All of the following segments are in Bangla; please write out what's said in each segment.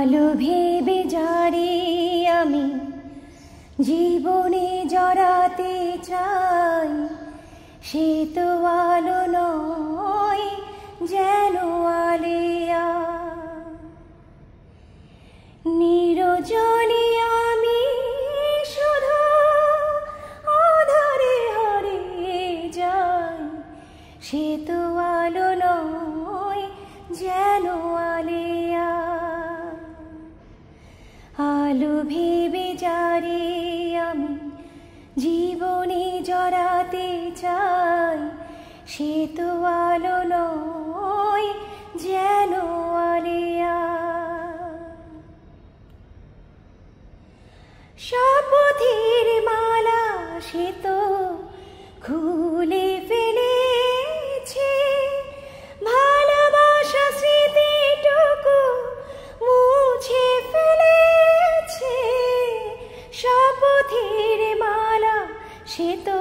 আলো ভেবে যারে আমি জীবনে জড়াতে চাই, সে তো আলো নয় যেন আলেয়া। নিরজনে আমি শুধু আধারে হারিয়ে যাই, সে তো আলো নয় যেন আলেয়া। আলো ভেবে যারে আমি জীবনে জড়াতে চাই, সে তো আলো নয় যেন আলেয়া। শপথের মালা সে তো খুলে ফেলেছে, ভালোবাসা স্মৃতিটুকু মুছে ফেলেছে। শপথের মালা সে তো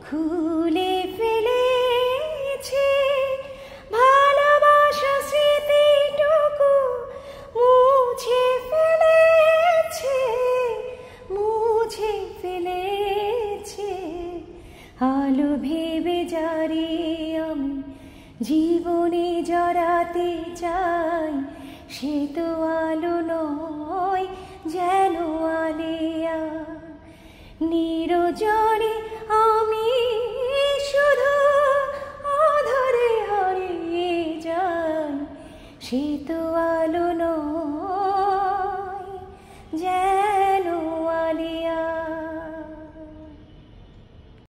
খুলে ফেলেছে, ভালোবাসা স্মৃতিটুকু মুছে ফেলেছে, মুছে ফেলেছে। আলো ভেবে যারে আমি জীবনে জড়াতে চাই, সে তো আলো নয় যেন আলেয়া। নিরজনে